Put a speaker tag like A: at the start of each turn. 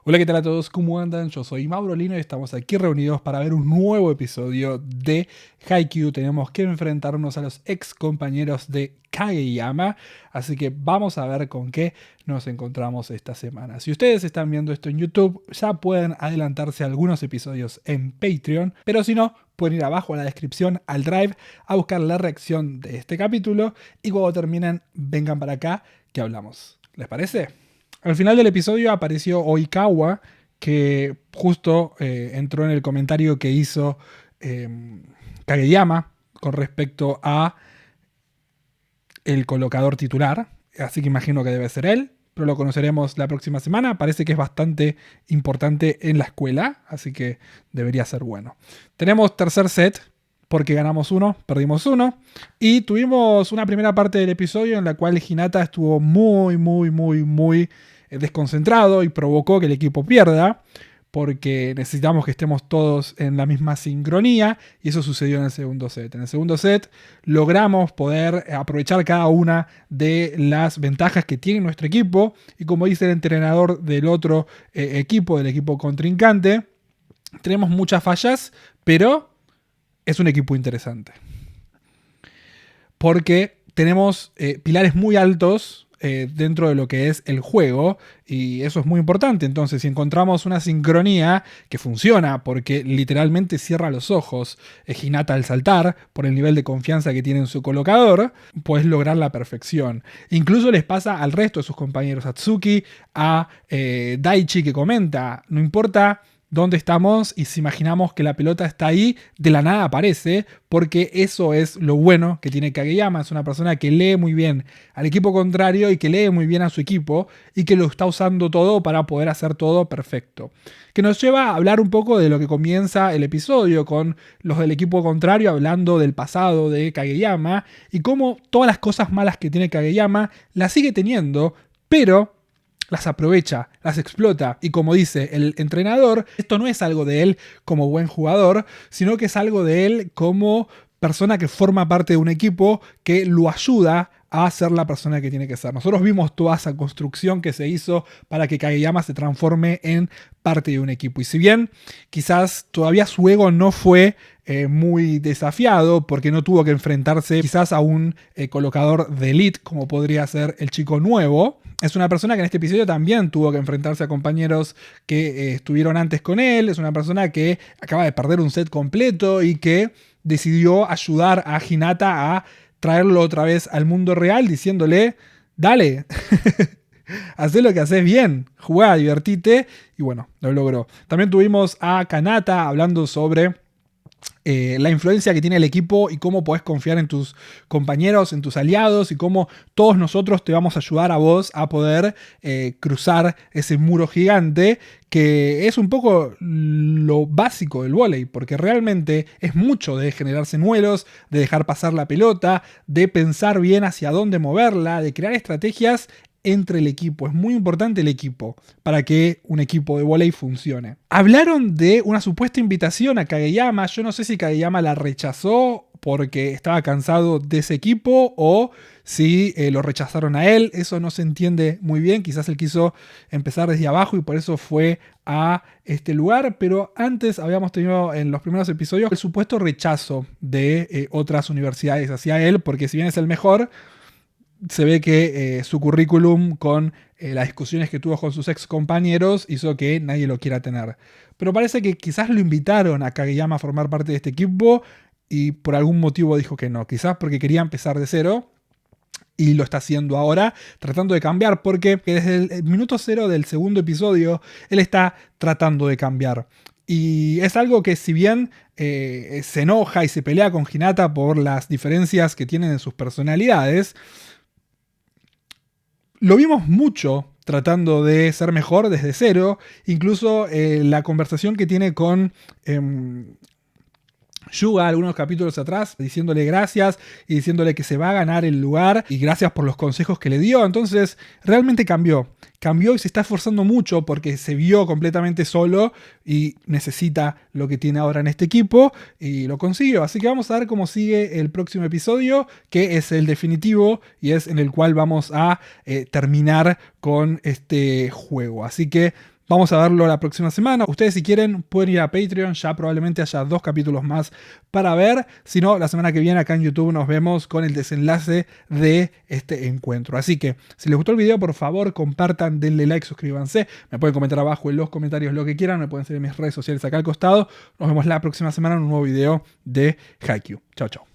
A: Hola, ¿qué tal a todos? ¿Cómo andan? Yo soy Mauro Lino y estamos aquí reunidos para ver un nuevo episodio de Haikyuu. Tenemos que enfrentarnos a los ex compañeros de Kageyama, así que vamos a ver con qué nos encontramos esta semana. Si ustedes están viendo esto en YouTube, ya pueden adelantarse a algunos episodios en Patreon, pero si no, pueden ir abajo en la descripción al Drive a buscar la reacción de este capítulo y cuando terminen, vengan para acá que hablamos. ¿Les parece? Al final del episodio apareció Oikawa, que justo entró en el comentario que hizo eh, Kageyama con respecto a el colocador titular. Así que imagino que debe ser él, pero lo conoceremos la próxima semana. Parece que es bastante importante en la escuela, así que debería ser bueno. Tenemos tercer set, porque ganamos uno, perdimos uno. Y tuvimos una primera parte del episodio en la cual Hinata estuvo muy desconcentrado y provocó que el equipo pierda, porque necesitamos que estemos todos en la misma sincronía, y eso sucedió en el segundo set. En el segundo set logramos poder aprovechar cada una de las ventajas que tiene nuestro equipo, y como dice el entrenador del otro equipo, del equipo contrincante, tenemos muchas fallas, pero es un equipo interesante. Porque tenemos pilares muy altos dentro de lo que es el juego, y eso es muy importante. Entonces, si encontramos una sincronía que funciona, porque literalmente cierra los ojos Hinata al saltar, por el nivel de confianza que tiene en su colocador, puedes lograr la perfección. Incluso les pasa al resto de sus compañeros, a Tsuki, a Daichi, que comenta, no importa dónde estamos, y si imaginamos que la pelota está ahí, de la nada aparece, porque eso es lo bueno que tiene Kageyama. Es una persona que lee muy bien al equipo contrario y que lee muy bien a su equipo y que lo está usando todo para poder hacer todo perfecto. Que nos lleva a hablar un poco de lo que comienza el episodio, con los del equipo contrario hablando del pasado de Kageyama y cómo todas las cosas malas que tiene Kageyama las sigue teniendo, pero las aprovecha, las explota, y como dice el entrenador, esto no es algo de él como buen jugador, sino que es algo de él como persona que forma parte de un equipo que lo ayuda a ser la persona que tiene que ser. Nosotros vimos toda esa construcción que se hizo para que Kageyama se transforme en parte de un equipo. Y si bien quizás todavía su ego no fue muy desafiado, porque no tuvo que enfrentarse quizás a un colocador de elite como podría ser el chico nuevo, es una persona que en este episodio también tuvo que enfrentarse a compañeros que estuvieron antes con él. Es una persona que acaba de perder un set completo y que decidió ayudar a Hinata a traerlo otra vez al mundo real, diciéndole, dale, hacé lo que haces bien, jugá, divertite, y bueno, lo logró. También tuvimos a Kanata hablando sobre la influencia que tiene el equipo y cómo podés confiar en tus compañeros, en tus aliados, y cómo todos nosotros te vamos a ayudar a vos a poder cruzar ese muro gigante, que es un poco lo básico del vóley, porque realmente es mucho de generar señuelos, de dejar pasar la pelota, de pensar bien hacia dónde moverla, de crear estrategias entre el equipo. Es muy importante el equipo para que un equipo de vóley funcione. Hablaron de una supuesta invitación a Kageyama. Yo no sé si Kageyama la rechazó porque estaba cansado de ese equipo o si lo rechazaron a él. Eso no se entiende muy bien. Quizás él quiso empezar desde abajo y por eso fue a este lugar. Pero antes habíamos tenido en los primeros episodios el supuesto rechazo de otras universidades hacia él, porque si bien es el mejor, se ve que su currículum con las discusiones que tuvo con sus ex compañeros hizo que nadie lo quiera tener. Pero parece que quizás lo invitaron a Kageyama a formar parte de este equipo y por algún motivo dijo que no. Quizás porque quería empezar de cero y lo está haciendo ahora, tratando de cambiar, porque desde el minuto cero del segundo episodio él está tratando de cambiar. Y es algo que, si bien se enoja y se pelea con Hinata por las diferencias que tienen en sus personalidades, lo vimos mucho tratando de ser mejor desde cero. Incluso la conversación que tiene con Yuga algunos capítulos atrás, diciéndole gracias y diciéndole que se va a ganar el lugar y gracias por los consejos que le dio. Entonces realmente cambió y se está esforzando mucho porque se vio completamente solo y necesita lo que tiene ahora en este equipo y lo consiguió. Así que vamos a ver cómo sigue el próximo episodio, que es el definitivo y es en el cual vamos a terminar con este juego. Así que Vamos a verlo la próxima semana. Ustedes si quieren pueden ir a Patreon, ya probablemente haya 2 capítulos más para ver. Si no, la semana que viene acá en YouTube nos vemos con el desenlace de este encuentro. Así que si les gustó el video, por favor compartan, denle like, suscríbanse. Me pueden comentar abajo en los comentarios lo que quieran. Me pueden seguir en mis redes sociales acá al costado. Nos vemos la próxima semana en un nuevo video de Haikyuu. Chao, chao.